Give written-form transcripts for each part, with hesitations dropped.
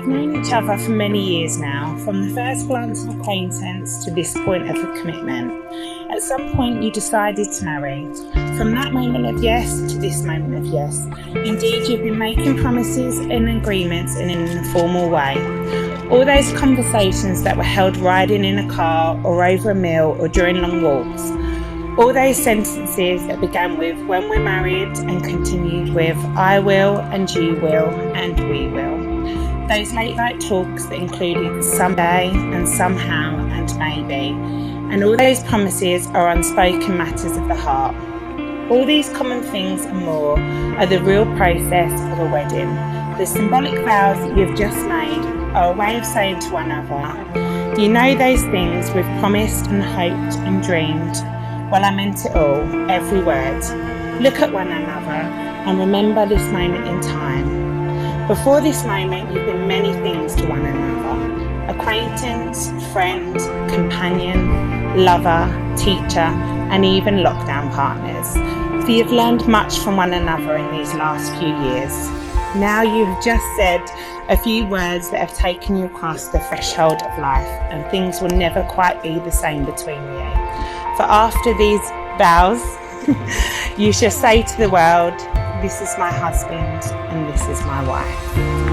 We've known each other for many years now, from the first glance of acquaintance to this point of a commitment. At some point you decided to marry. From that moment of yes to this moment of yes. Indeed, you've been making promises and agreements in an informal way. All those conversations that were held riding in a car or over a meal or during long walks. All those sentences that began with when we're married and continued with I will and you will and we will. Those late night talks that included someday and somehow and maybe. And all those promises are unspoken matters of the heart. All these common things and more are the real process of a wedding. The symbolic vows that you've just made are a way of saying to one another, you know those things we've promised and hoped and dreamed. Well, I meant it all, every word. Look at one another and remember this moment in time. Before this moment, you've been many things to one another. Acquaintance, friend, companion, lover, teacher, and even lockdown partners. For you've learned much from one another in these last few years. Now you've just said a few words that have taken you across the threshold of life, and things will never quite be the same between you. For after these vows, you shall say to the world, this is my husband and this is my wife.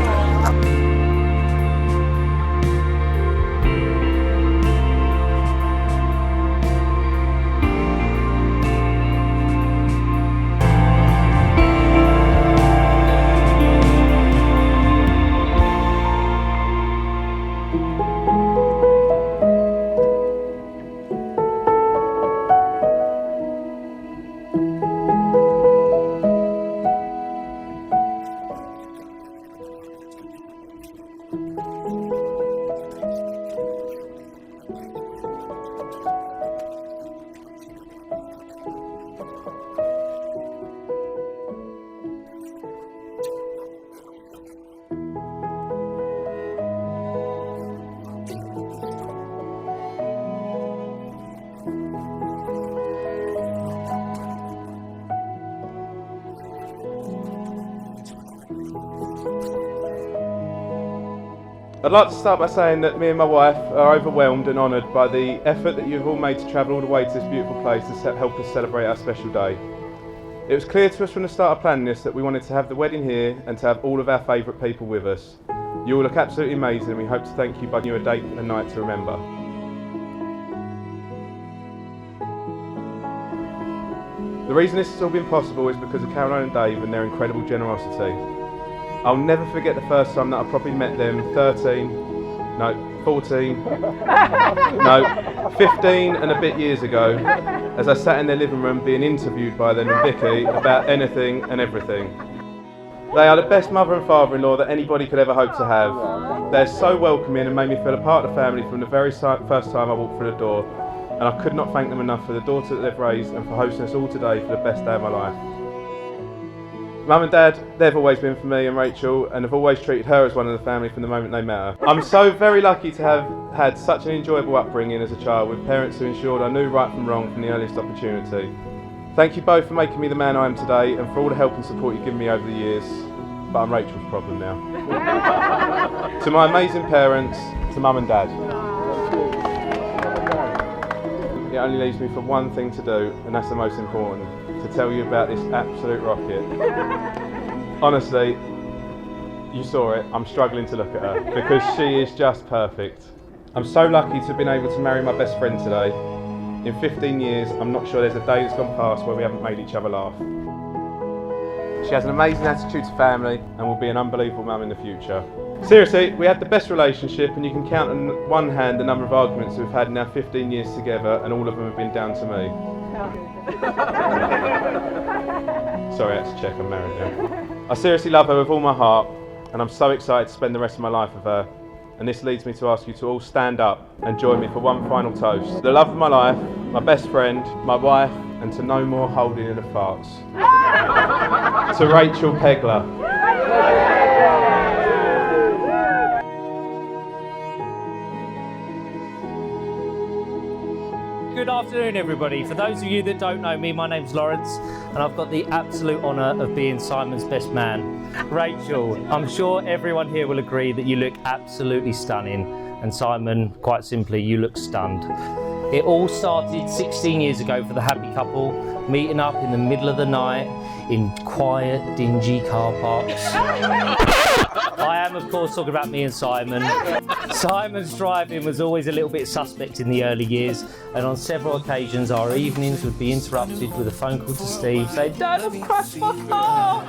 I'd like to start by saying that me and my wife are overwhelmed and honoured by the effort that you've all made to travel all the way to this beautiful place to help us celebrate our special day. It was clear to us from the start of planning this that we wanted to have the wedding here and to have all of our favourite people with us. You all look absolutely amazing and we hope to thank you by giving you a date and a night to remember. The reason this has all been possible is because of Caroline and Dave and their incredible generosity. I'll never forget the first time that I properly met them 14 15 and a bit years ago, as I sat in their living room being interviewed by them and Vicky about anything and everything. They are the best mother and father-in-law that anybody could ever hope to have. They're so welcoming and made me feel a part of the family from the very first time I walked through the door, and I could not thank them enough for the daughter that they've raised and for hosting us all today for the best day of my life. Mum and Dad, they've always been for me and Rachel and have always treated her as one of the family from the moment they met her. I'm so very lucky to have had such an enjoyable upbringing as a child with parents who ensured I knew right from wrong from the earliest opportunity. Thank you both for making me the man I am today and for all the help and support you've given me over the years, but I'm Rachel's problem now. To my amazing parents, to Mum and Dad. It only leaves me for one thing to do, and that's the most important. To tell you about this absolute rocket. Honestly, you saw it, I'm struggling to look at her because she is just perfect. I'm so lucky to have been able to marry my best friend today. In 15 years, I'm not sure there's a day that's gone past where we haven't made each other laugh. She has an amazing attitude to family and will be an unbelievable mum in the future. Seriously, we have the best relationship and you can count on one hand the number of arguments we've had in our 15 years together and all of them have been down to me. Sorry, I had to check, I'm married now. I seriously love her with all my heart and I'm so excited to spend the rest of my life with her. And this leads me to ask you to all stand up and join me for one final toast. The love of my life, my best friend, my wife, and to no more holding in the farts. To Rachel Pegler. good afternoon everybody. For those of you that don't know me, my name's Lawrence and I've got the absolute honour of being Simon's best man. Rachel, I'm sure everyone here will agree that you look absolutely stunning, and Simon, quite simply, you look stunned. It all started 16 years ago for the happy couple, meeting up in the middle of the night in quiet, dingy car parks. I am, of course, talking about me and Simon. Simon's driving was always a little bit suspect in the early years, and on several occasions our evenings would be interrupted with a phone call to Steve saying, "Dad, I've crashed my car!"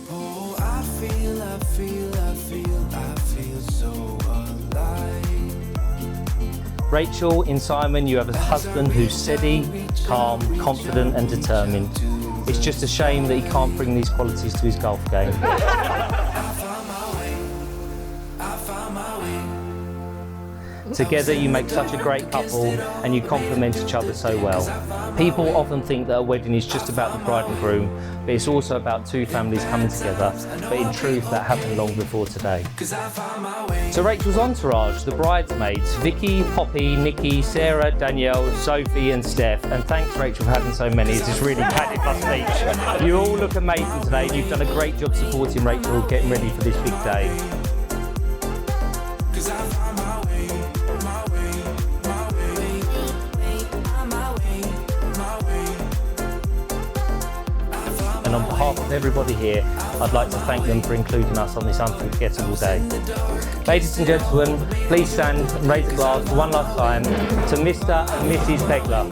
Oh, I feel so alive. Rachel, in Simon, you have a husband who's steady, calm, confident and determined. It's just a shame that he can't bring these qualities to his golf game. Together you make such a great couple and you complement each other so well. People often think that a wedding is just about the bride and groom, but it's also about two families coming together, but in truth that happened long before today. So Rachel's entourage, the bridesmaids, Vicky, Poppy, Nikki, Sarah, Danielle, Sophie and Steph, and thanks Rachel for having so many, it's just really padded my speech. You all look amazing today and you've done a great job supporting Rachel getting ready for this big day. And on behalf of everybody here, I'd like to thank them for including us on this unforgettable day. Ladies and gentlemen, please stand and raise a glass one last time to Mr. and Mrs. Pegler.